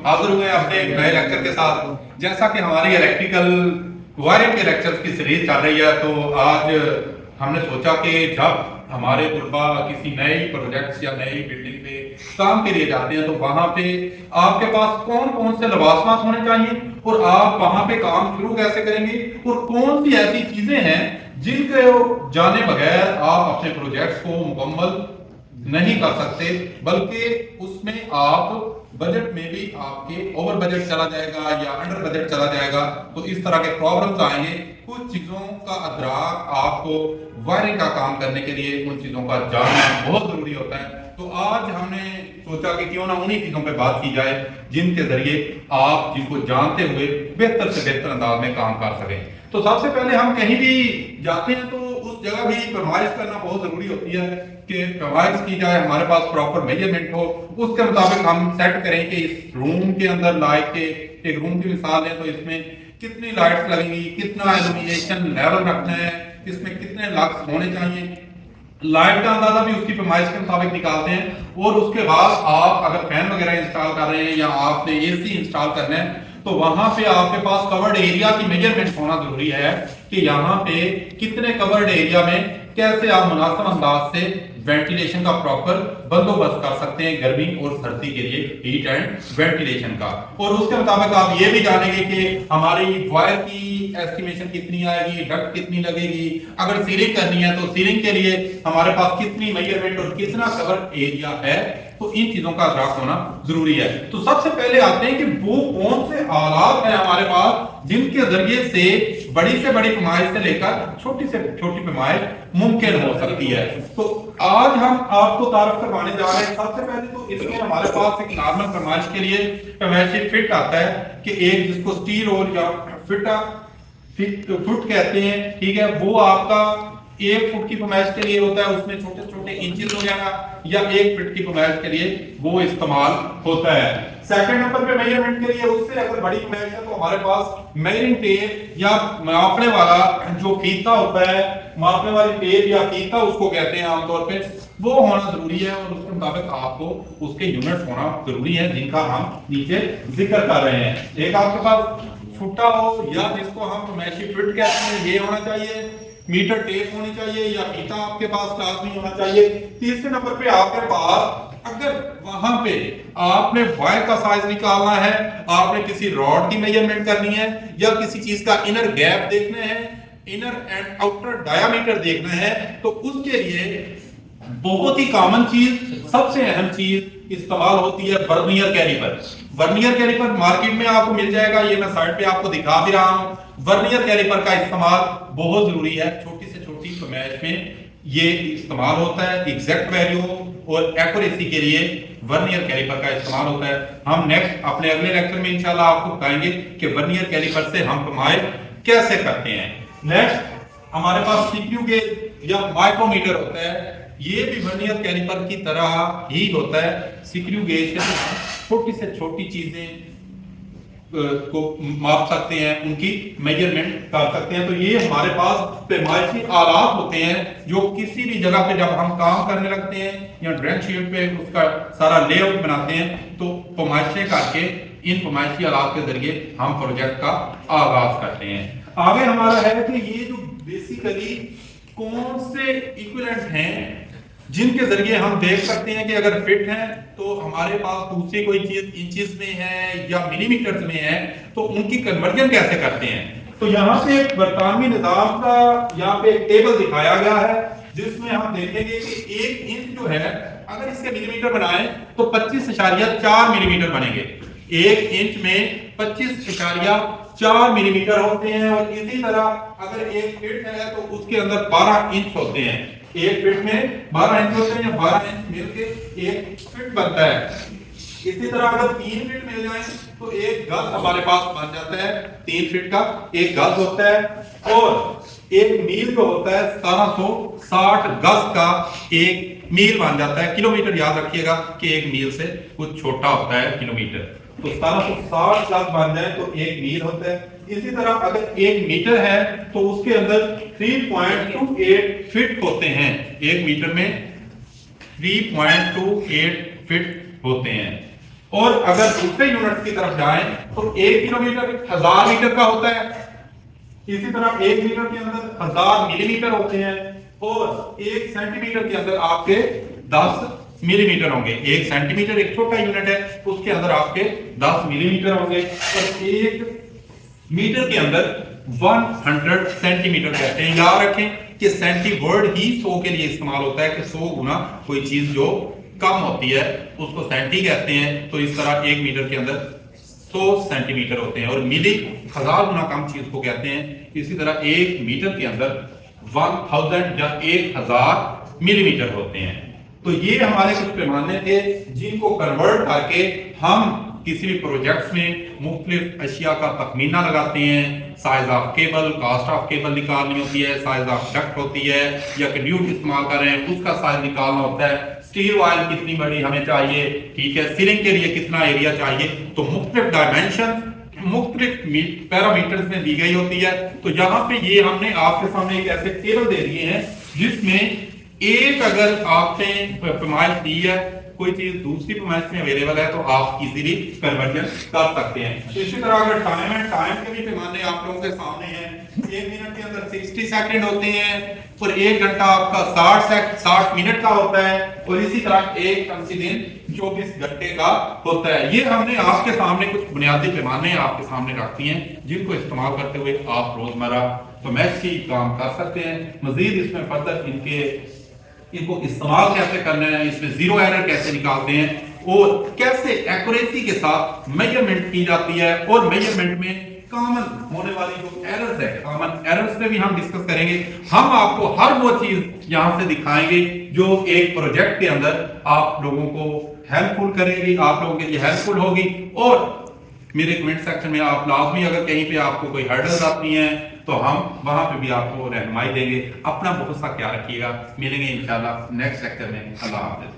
हाजिर हुए अपने एक नए लेक्चर के साथ। जैसा कि हमारी इलेक्ट्रिकल वायरिंग के लेक्चर्स की सीरीज चल रही है, तो आज हमने सोचा कि जब हमारे तलबा किसी नए प्रोजेक्ट्स या नई बिल्डिंग पे काम के लिए जाते हैं, तो वहां पे आपके पास कौन कौन से लवाजमात होने चाहिए और आप वहां पे काम शुरू कैसे करेंगे और कौन सी ऐसी चीजें हैं जिनके जाने बगैर आप अपने प्रोजेक्ट्स को मुकम्मल नहीं कर सकते, बल्कि उसमें आप बजट में भी आपके ओवर बजट चला जाएगा या अंडर बजट चला जाएगा। तो इस तरह के प्रॉब्लम्स आएंगे। कुछ चीजों का अदराक आपको वायरिंग का काम करने के लिए उन चीजों का जानना बहुत जरूरी होता है। तो आज हमने सोचा कि क्यों ना उन्हीं चीजों पे बात की जाए जिनके जरिए आप जिनको जानते हुए बेहतर से बेहतर अंदाज में काम कर सकें। तो सबसे पहले हम कहीं भी जाते हैं तो उस जगह भी पैमाइश करना बहुत जरूरी होती है कि पैमाइश की जाए, हमारे पास प्रॉपर मेजरमेंट हो, उसके मुताबिक हम सेट करें कि इस रूम के अंदर लाइट के एक रूम की मिसाल है तो इसमें कितनी लाइट्स लगेंगी, कितना इल्यूमिनेशन लेवल रखना है, इसमें कितने लक्स होने चाहिए। लाइट का अंदाजा भी उसकी पैमाइश के मुताबिक निकालते हैं। और उसके बाद आप अगर फैन वगैरह इंस्टॉल कर रहे हैं या आपने एसी इंस्टॉल करना है, तो वहां पे आपके पास कवर्ड एरिया की मेजरमेंट होना जरूरी है कि यहाँ पे कितने कवर्ड एरिया में कैसे आप मुनासिब अंदाज से वेंटिलेशन का प्रॉपर बंदोबस्त कर सकते हैं गर्मी और सर्दी के लिए हीट एंड वेंटिलेशन का। और उसके मुताबिक आप ये भी जानेंगे कि हमारी वायर की एस्टिमेशन कितनी आएगी, डक्ट कितनी लगेगी, अगर सीलिंग करनी है तो सीलिंग के लिए हमारे पास कितनी मेजरमेंट और कितना कवर एरिया है। तो इन चीजों का अदराक होना जरूरी है। तो सबसे पहले आते हैं कि वो कौन से आलात हैं हमारे पास जिनके जरिए से बड़ी पैमाइश से लेकर छोटी से छोटी पैमाइश मुमकिन हो सकती है। तो आज हम आपको तारफ करवाने जा रहे हैं। सबसे पहले तो इसमें हमारे पास एक नॉर्मल पैमाइश के लिए पैमाइशी फिट आता है कि एक जिसको स्टील रोल या फुट कहते हैं, ठीक है, वो आपका 1 फुट की पैमाइश के लिए होता है, उसमें छोटे छोटे इंचेस हो जाएगा, या 1 फीट की पैमाइश के लिए वो इस्तेमाल होता है। सेकंड नंबर पे मेजरमेंट के लिए उससे अगर बड़ी पैमाइश है तो हमारे पास मेजरिंग टेप या मापने वाला जो फीता होता है, मापने वाली टेप या फीता उसको कहते हैं आमतौर पे, वो होना जरूरी है। और उसके मुताबिक आपको उसके यूनिट्स होना जरूरी है जिनका हम नीचे जिक्र कर रहे हैं। एक आपके पास फुटा हो या जिसको हम पैमाइशी फिट कहते हैं, ये होना चाहिए। मीटर टेप होनी चाहिए या फीता आपके पास लाजमी होना चाहिए। तीसरे नंबर पे आपके पास अगर वहां पे आपने वायर का साइज निकालना है, आपने किसी रॉड की मेजरमेंट करनी है या किसी चीज का इनर गैप देखना है, इनर एंड आउटर डायामीटर देखना है, तो उसके लिए बहुत ही कॉमन चीज, सबसे अहम चीज इस्तेमाल होती है vernier caliper. Vernier caliper market में आपको मिल जाएगा, ये मैं साइड पे आपको दिखा भी रहा हूं। वर्नियर कैलिपर का इस्तेमाल बहुत जरूरी है। छोटी से छोटी पैमाइश में ये इस्तेमाल होता है। एग्जैक्ट वैल्यू और एक्यूरेसी के लिए वर्नियर कैलिपर का इस्तेमाल होता है। हम नेक्स्ट अपने अगले लेक्चर में इंशाल्लाह आपको बताएंगे कि वर्नियर कैलिपर से हम पैमाइश कैसे करते हैं। नेक्स्ट हमारे पास सीक्यू गेज या माइक्रोमीटर होता है, ये भी वर्नियर कैलिपर की तरह ही होता है। सीक्यू गेज से छोटी से छोटी चीजें को माप सकते हैं, उनकी मेजरमेंट कर सकते हैं। तो ये हमारे पास पैमाइशी आलात होते हैं जो किसी भी जगह पे जब हम काम करने लगते हैं या ड्राइंग शीट पे उसका सारा लेआउट बनाते हैं, तो पैमाइशें करके इन पैमाइशी आलात के जरिए हम प्रोजेक्ट का आगाज करते हैं। आगे हमारा है कि ये जो बेसिकली कौन से इक्विवेलेंट हैं जिनके जरिए हम देख सकते हैं कि अगर फिट है तो हमारे पास दूसरी कोई चीज इंचेस में है या मिलीमीटर में है, तो उनकी कन्वर्जन कैसे करते हैं। तो यहाँ पे एक बरतानवी निजाम का यहाँ पे एक टेबल दिखाया गया है जिसमें हम देखेंगे कि 1 इंच जो है अगर इसके मिलीमीटर बनाए तो 25.4 मिलीमीटर बनेंगे। 1 इंच में 25.4 मिलीमीटर होते हैं। और इसी तरह अगर 1 फीट है तो उसके अंदर 12 इंच होते हैं। 1 फीट में 12 इंच होते हैं या 12 इंच मिलके 1 फीट बनता है। इसी तरह अगर 3 फीट मिल जाए तो 1 गज हमारे पास बन जाता है। 3 फीट का 1 गज होता है। और 1 मील जो होता है 1760 गज का 1 मील बन जाता है। किलोमीटर याद रखिएगा कि 1 मील से कुछ छोटा होता है किलोमीटर। तो 1760 गज बन जाए तो 1 मील होता है। इसी तरह अगर 1 मीटर है तो उसके अंदर 3.28 फीट होते हैं। 1 मीटर में 3.28 फिट होते हैं। और अगर दूसरे यूनिट्स की तरफ जाएं तो 1 किलोमीटर 1000 मीटर का होता है, इसी तरह 1 मीटर के अंदर 1000 मिलीमीटर होते हैं, और 1 सेंटीमीटर के अंदर आपके 10 मिलीमीटर होंगे। 1 सेंटीमीटर एक छोटा यूनिट है, उसके अंदर आपके 10 मिलीमीटर होंगे, और 1 मीटर के अंदर 100 सेंटीमीटर कहते हैं। याद रखें कि सेंटी वर्ड ही 100 के लिए इस्तेमाल होता है, कि 100 गुना कोई चीज जो कम होती है उसको सेंटी कहते हैं। तो इस तरह 1 मीटर के अंदर 100 सेंटीमीटर होते हैं, और मिली 1000 गुना कम चीज को कहते हैं। इसी तरह 1 मीटर के अंदर 1000 या 1000 मिलीमीटर होते हैं। तो ये हमारे कुछ पैमाने थे जिनको कन्वर्ट करके हम किसी भी प्रोजेक्ट्स में मुख्तलिफ अशिया का तखमीना लगाते हैं। Size of cable, cost of cable निकालनी होती है, साइज ऑफ डक्ट होती है, या कंड्यूट इस्तेमाल कर रहे हैं उसका साइज निकालना होता है, स्टील वायर कितनी बड़ी हमें चाहिए, ठीक है, सीलिंग के लिए कितना एरिया चाहिए। तो मुख्तलिफ डायमेंशन मुख्तलिफ पैरामीटर्स में दी गई होती है। तो यहाँ पे ये हमने आपके सामने एक ऐसे टेबल दे दिए हैं जिसमें एक अगर आपने पैमाइश दी है, कोई चीज दूसरी पैमाइश में अवेलेबल है, तो आप इजीली कन्वर्जन कर सकते हैं। तो इसी तरह अगर टाइम है, टाइम के भी पैमाने आप लोगों के सामने हैं। 1 मिनट के अंदर 60 सेकंड होते हैं, और 1 घंटा आपका 60 मिनट का होता है, और इसी तरह एक शमसी दिन 24 घंटे का होता है। ये हमने आपके सामने कुछ बुनियादी पैमाने आपके सामने रख दिए हैं, जिनको इस्तेमाल करते हुए आप रोजमर्रा तो मैथ्स ही काम कर सकते हैं। मजीद इसमें फर्दर इनको इस्तेमाल कैसे करना है, इसमें जीरो एरर कैसे निकालते हैं, और कैसे एक्यूरेसी के साथ मेजरमेंट की जाती है, और मेजरमेंट में कॉमन होने वाली जो एरर्स है, कॉमन एरर्स पे भी हम डिस्कस करेंगे। हम आपको हर वो चीज यहां से दिखाएंगे जो एक प्रोजेक्ट के अंदर आप लोगों को हेल्पफुल करेगी, आप लोगों के लिए हेल्पफुल होगी। और मेरे कमेंट सेक्शन में आप लाजमी अगर कहीं पे आपको कोई हर्डल्स आती हैं तो हम वहां पे भी आपको रहनुमाई देंगे। अपना बहुत सा ख्याल रखिएगा, मिलेंगे इंशाल्लाह नेक्स्ट लेक्चर में। अल्लाह हाफिज।